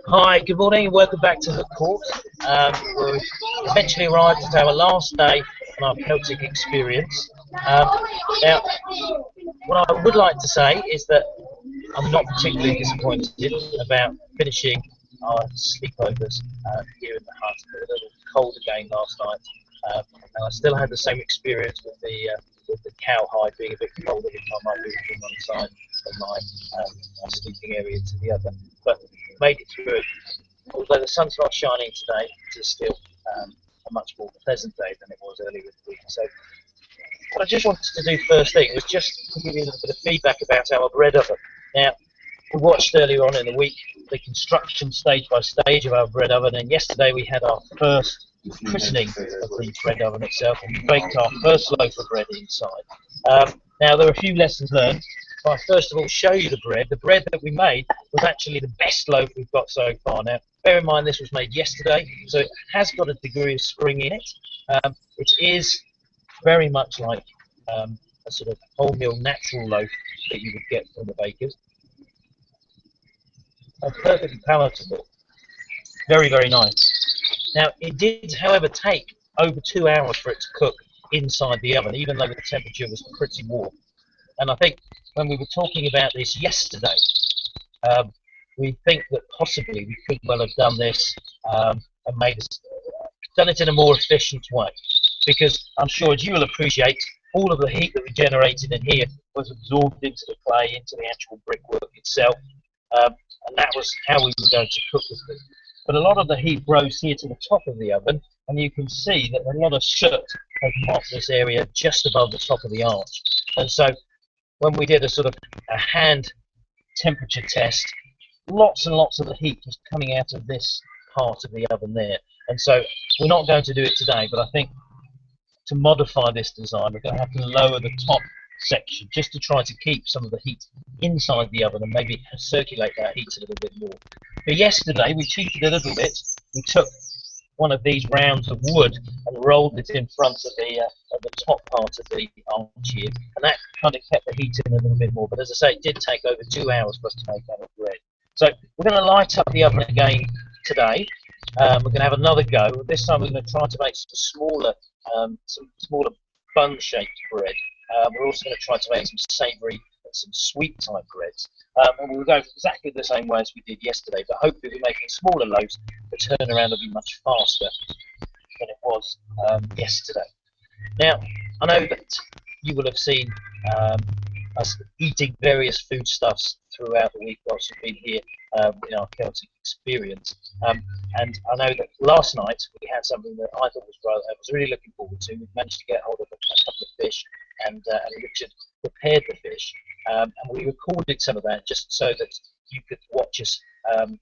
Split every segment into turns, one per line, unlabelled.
Hi, good morning and welcome back to Hooke. We've eventually arrived at our last day on our Celtic experience. Now, what I would like to say is that I'm not particularly disappointed about finishing our sleepovers here in the hut. It was a little cold again last night, and I still had the same experience with the cowhide being a bit cold every time I moved from one side of my sleeping area to the other. But made it through it. Although the sun's not shining today, it is still a much more pleasant day than it was earlier in the week. So what I just wanted to do first thing was just to give you a little bit of feedback about our bread oven. Now, we watched earlier on in the week the construction stage by stage of our bread oven, and yesterday we had our first christening of the bread oven itself, and we baked our first loaf of bread inside. Now, there are a few lessons learned. I first of all show you the bread. The bread that we made was actually the best loaf we've got so far. Now, bear in mind this was made yesterday, so it has got a degree of spring in it. It is very much like a sort of wholemeal natural loaf that you would get from the bakers. Perfectly palatable. Very, very nice. Now, it did, however, take over 2 hours for it to cook inside the oven, even though the temperature was pretty warm. And I think when we were talking about this yesterday, we think that possibly we could well have done this and done it in a more efficient way. Because I'm sure, as you will appreciate, all of the heat that we generated in here was absorbed into the clay, into the actual brickwork itself, and that was how we were going to cook the food. But a lot of the heat rose here to the top of the oven, and you can see that a lot of soot has marked this area just above the top of the arch. And so when we did a sort of a hand temperature test, lots and lots of the heat was coming out of this part of the oven there. And so we're not going to do it today, but I think to modify this design, we're going to have to lower the top section just to try to keep some of the heat inside the oven and maybe circulate that heat a little bit more. But yesterday we cheated a little bit. We took one of these rounds of wood and rolled it in front of the top part of the arch here, and that kind of kept the heat in a little bit more. But as I say, it did take over 2 hours for us to make our bread. So we're going to light up the oven again today. We're going to have another go. This time we're going to try to make some smaller bun-shaped bread. We're also going to try to make some savoury and some sweet type breads. And we'll go exactly the same way as we did yesterday, but hopefully we're making smaller loaves. The turnaround will be much faster than it was yesterday. Now, I know that you will have seen us eating various foodstuffs throughout the week whilst we've been here in our Celtic experience. And I know that last night we had something that I thought I was really looking forward to. We managed to get hold of a couple of fish, and Richard prepared the fish. And we recorded some of that just so that you could watch us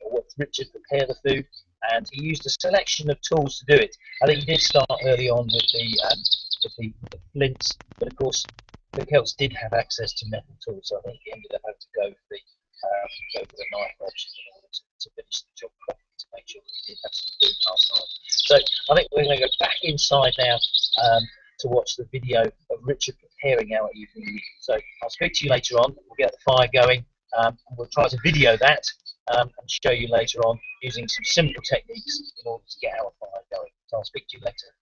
watch Richard prepare the food. And he used a selection of tools to do it. I think he did start early on with the flints, but of course the Celts did have access to metal tools, so I think he ended up having to go for the knife option in order to finish the job properly, to make sure that we did have some food last night. So I think we're going to go back inside now to watch the video of Richard preparing our evening meal. So I'll speak to you later on. We'll get the fire going, and we'll try to video that and show you later on using some simple techniques in order to get our fire going. So I'll speak to you later.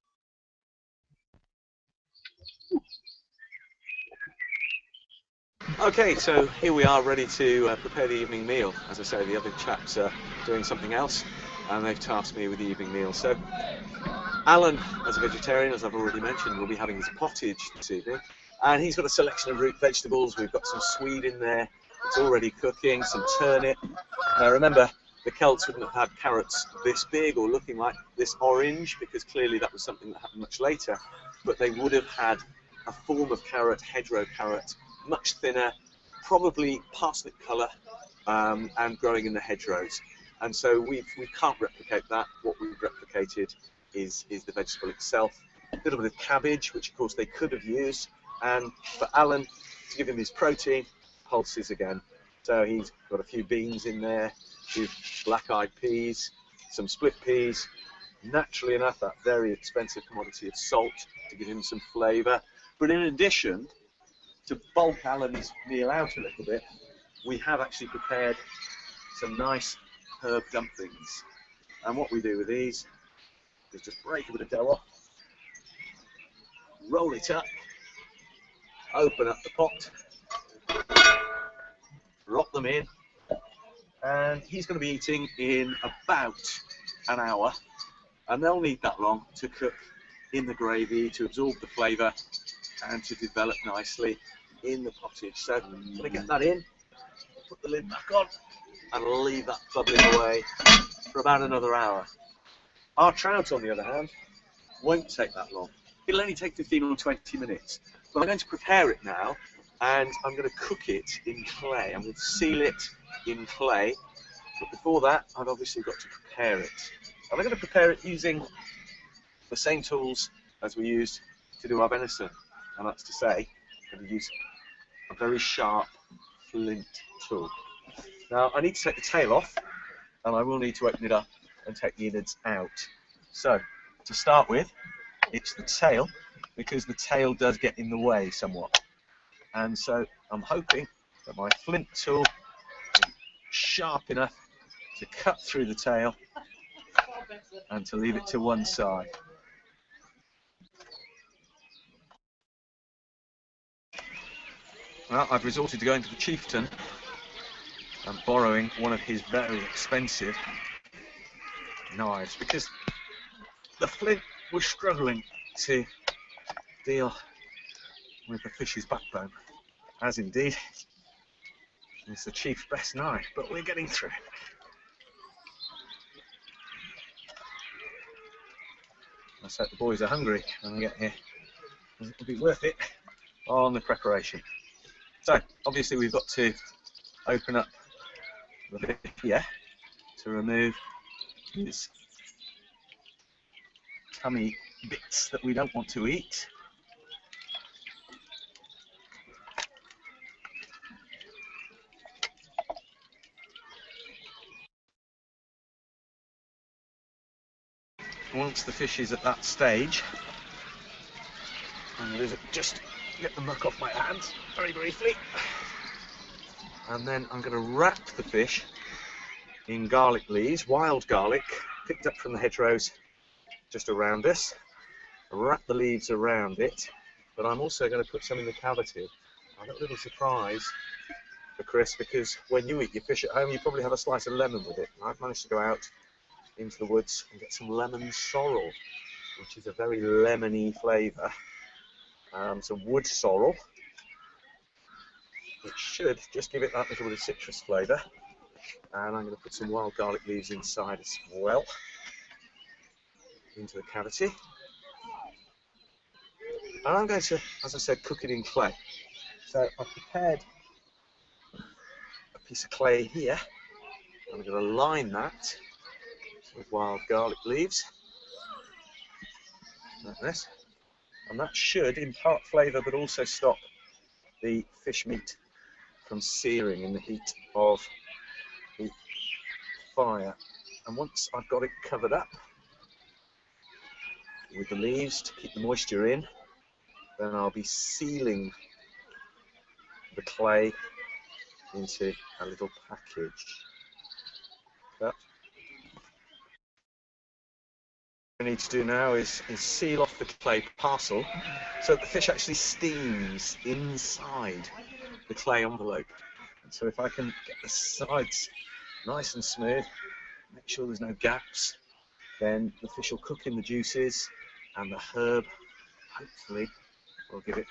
Okay, so here we are ready to prepare the evening meal. As I say, the other chaps are doing something else, and they've tasked me with the evening meal. So Alan, as a vegetarian, as I've already mentioned, will be having his pottage this evening, and he's got a selection of root vegetables. We've got some swede in there, it's already cooking, some turnip. Now remember, the Celts wouldn't have had carrots this big or looking like this orange, because clearly that was something that happened much later, but they would have had a form of carrot, hedgerow carrot, much thinner, probably parsnip colour, and growing in the hedgerows. And so we can't replicate that. What we've replicated is the vegetable itself. A little bit of cabbage, which of course they could have used, and for Alan, to give him his protein, pulses again. So he's got a few beans in there, a few black-eyed peas, some split peas, naturally enough that very expensive commodity of salt to give him some flavour. But in addition, to bulk Alan's meal out a little bit, we have actually prepared some nice herb dumplings. And what we do with these is just break a bit of dough off, roll it up, open up the pot, drop them in, and he's going to be eating in about an hour, and they'll need that long to cook in the gravy, to absorb the flavour and to develop nicely in the pottage. So I'm going to get that in, put the lid back on and leave that bubbling away for about another hour. Our trout, on the other hand, won't take that long. It'll only take 15 or 20 minutes. But I'm going to prepare it now, and I'm going to cook it in clay. I'm going to seal it in clay, but before that I've obviously got to prepare it. And I'm going to prepare it using the same tools as we used to do our venison, and that's to say, I'm going to use a very sharp flint tool. Now I need to take the tail off, and I will need to open it up and take the innards out. So to start with, it's the tail, because the tail does get in the way somewhat, and so I'm hoping that my flint tool is sharp enough to cut through the tail and to leave it to one side. Well, I've resorted to going to the chieftain and borrowing one of his very expensive knives, because the flint was struggling to deal with the fish's backbone, as indeed it's the chief's best knife, but we're getting through. I hope the boys are hungry when I get here. It'll be worth it on the preparation. So obviously we've got to open up the bit here to remove these tummy bits that we don't want to eat. Once the fish is at that stage, I'm going to just get the muck off my hands very briefly, and then I'm going to wrap the fish in garlic leaves, wild garlic picked up from the hedgerows just around us. Wrap the leaves around it, but I'm also going to put some in the cavity. I've got a little surprise for Chris, because when you eat your fish at home you probably have a slice of lemon with it. I've managed to go out into the woods and get some lemon sorrel, which is a very lemony flavour. Some wood sorrel, which should just give it that little bit of citrus flavour. And I'm going to put some wild garlic leaves inside as well, into the cavity. And I'm going to, as I said, cook it in clay. So I've prepared a piece of clay here. I'm going to line that with wild garlic leaves, like this, and that should impart flavour but also stop the fish meat from searing in the heat of the fire. And once I've got it covered up with the leaves to keep the moisture in, then I'll be sealing the clay into a little package. But what I need to do now is seal off the clay parcel so that the fish actually steams inside the clay envelope. And so if I can get the sides nice and smooth, make sure there's no gaps, then the fish will cook in the juices, and the herb hopefully will give it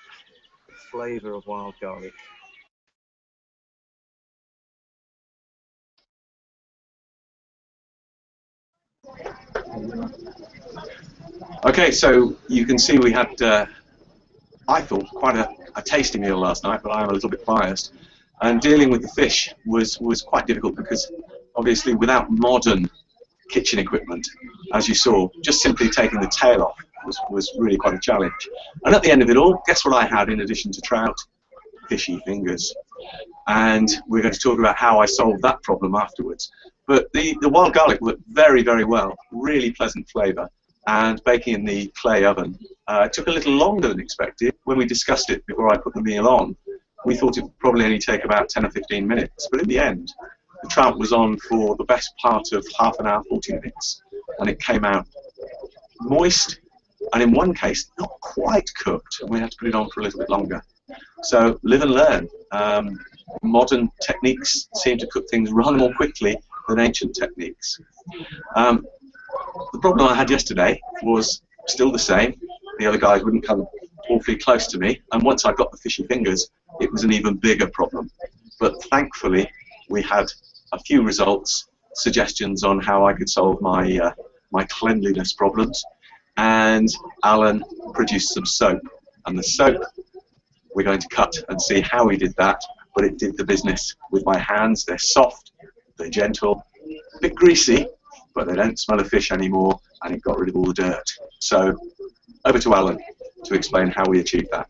the flavour of wild garlic. Okay, so you can see we had, I thought, quite a tasty meal last night, but I'm a little bit biased. And dealing with the fish was quite difficult, because obviously without modern kitchen equipment, as you saw, just simply taking the tail off was really quite a challenge. And at the end of it all, guess what I had in addition to trout? Fishy fingers. And we're going to talk about how I solved that problem afterwards. But the wild garlic worked very, very well, really pleasant flavour, and baking in the clay oven took a little longer than expected. When we discussed it before I put the meal on, we thought it would probably only take about 10 or 15 minutes, but in the end, the trout was on for the best part of half an hour, 40 minutes, and it came out moist, and in one case, not quite cooked, and we had to put it on for a little bit longer. So live and learn. Modern techniques seem to cook things rather more quickly than ancient techniques. The problem I had yesterday was still the same. The other guys wouldn't come awfully close to me, and once I got the fishy fingers, it was an even bigger problem. But thankfully, we had a few results, suggestions on how I could solve my my cleanliness problems, and Alan produced some soap. And the soap, we're going to cut and see how he did that, but it did the business with my hands. They're soft, they're gentle, a bit greasy, but they don't smell of fish anymore, and it got rid of all the dirt. So over to Alan to explain how we achieved that.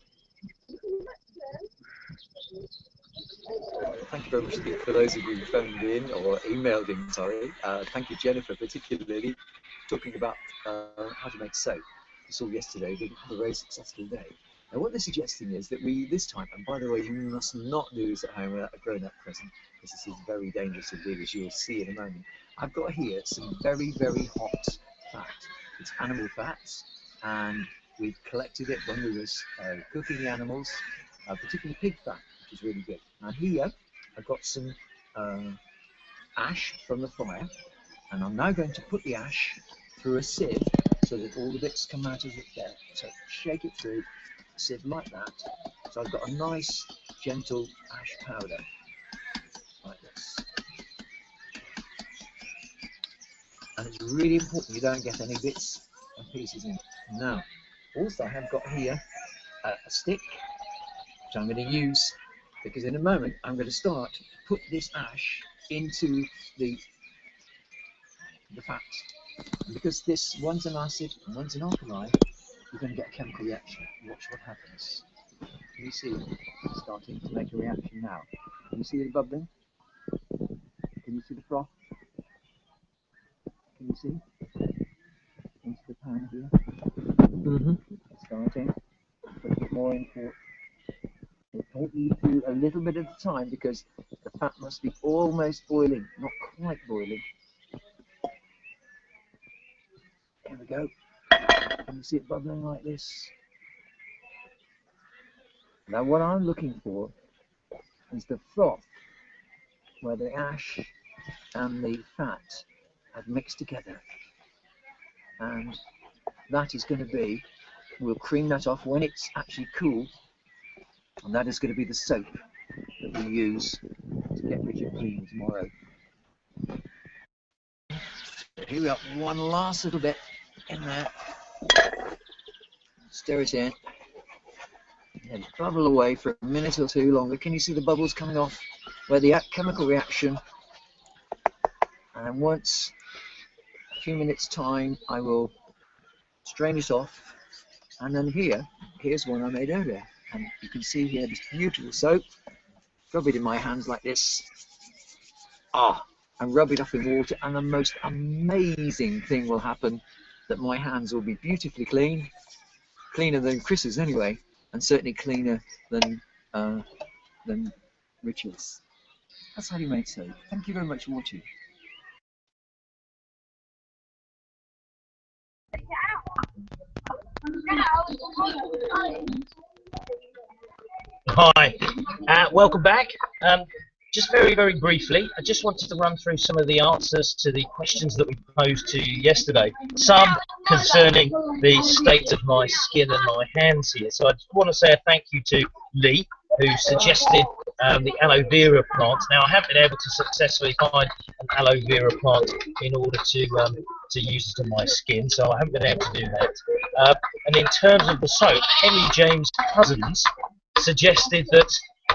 Thank you very much for those of you who phoned in or emailed in, sorry. Thank you, Jennifer, particularly, talking about how to make soap. We saw yesterday, didn't have a very successful day. Now what they're suggesting is that we, this time, and by the way, you must not do this at home without a grown-up present, because this is very dangerous indeed, as you'll see in a moment. I've got here some very, very hot fat. It's animal fats, and we've collected it when we were cooking the animals, particularly pig fat, which is really good. Now here, I've got some ash from the fire, and I'm now going to put the ash through a sieve so that all the bits come out as it's there. So shake it through a sieve like that. So I've got a nice, gentle ash powder, like this. And it's really important you don't get any bits and pieces in. Now, also I have got here a stick, which I'm going to use, because in a moment I'm going to start to put this ash into the fat. And because this one's an acid and one's an alkali, you're going to get a chemical reaction. Watch what happens. Can you see it's starting to make a reaction now? Can you see it bubbling? Can you see the froth? Can you see? Can you see the pan here? It's starting. Put a bit more in for it. Don't need to do a little bit at a time because the fat must be almost boiling, not quite boiling. Here we go. Can you see it bubbling like this? Now what I'm looking for is the froth where the ash and the fat have mixed together. And that is going to be, we'll cream that off when it's actually cool, and that is going to be the soap that we use to get Richard clean tomorrow. Here we are, one last little bit in there. Stir it in. And bubble away for a minute or two longer. Can you see the bubbles coming off where the chemical reaction? And once a few minutes time, I will strain it off. And then here's one I made earlier. And you can see here this beautiful soap. Rub it in my hands like this. And rub it up in water, and the most amazing thing will happen, that my hands will be beautifully clean, cleaner than Chris's anyway, and certainly cleaner than Richard's. That's how you make soap. Thank you very much for watching.
Hi, welcome back. Just very, very briefly, I just wanted to run through some of the answers to the questions that we posed to you yesterday. Some concerning the state of my skin and my hands here. So I just want to say a thank you to Lee, who suggested the aloe vera plant. Now, I haven't been able to successfully find an aloe vera plant in order to use it on my skin, so I haven't been able to do that. And in terms of the soap, Henry James Cousins suggested that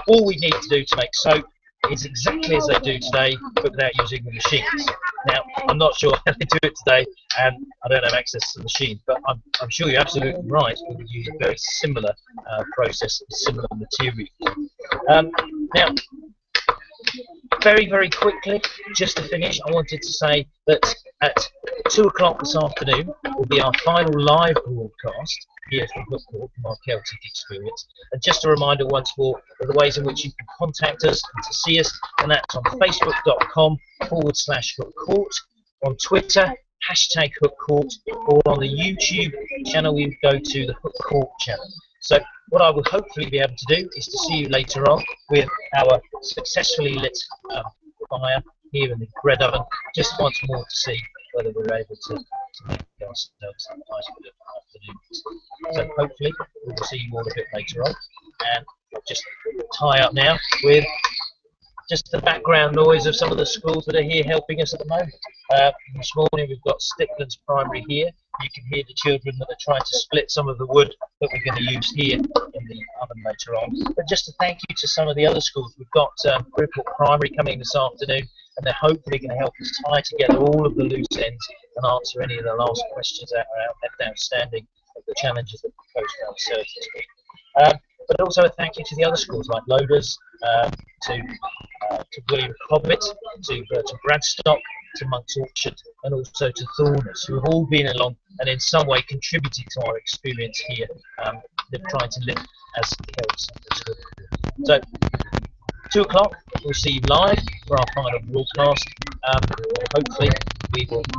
all we need to do to make soap is exactly as they do today, but without using the machines. Now, I'm not sure how they do it today, and I don't have access to the machines, but I'm sure you're absolutely right. We would use a very similar process, similar material. Now, very, very quickly, just to finish, I wanted to say that at 2 o'clock this afternoon will be our final live broadcast here from Hooke Court, from our Celtic experience. And just a reminder once more of the ways in which you can contact us and to see us, and that's on facebook.com/Hooke Court, on Twitter, #Hooke Court, or on the YouTube channel you go to, the Hooke Court channel. So what I will hopefully be able to do is to see you later on with our successfully lit fire here in the bread oven, just once more to see whether we're able to make ourselves a nice bit of afternoon. So hopefully we will see you all a bit later on, and I'll just tie up now with just the background noise of some of the schools that are here helping us at the moment. This morning we've got Sticklands Primary here. You can hear the children that are trying to split some of the wood that we're going to use here in the oven later on. But just to thank you to some of the other schools, we've got Bridport Primary coming this afternoon, and they're hopefully going to help us tie together all of the loose ends and answer any of the last questions that are left outstanding of the challenges that we posed for ourselves this week. But also a thank you to the other schools like Loaders, to William Cobbett, to Bradstock, to Monk's Orchard, and also to Thorners, who have all been along and in some way contributed to our experience here. They're trying to live as Celts. So, 2 o'clock, we'll see you live for our final broadcast. Hopefully, we will be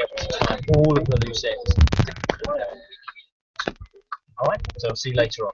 able to tie all of the loose ends. Alright, so I'll see you later on.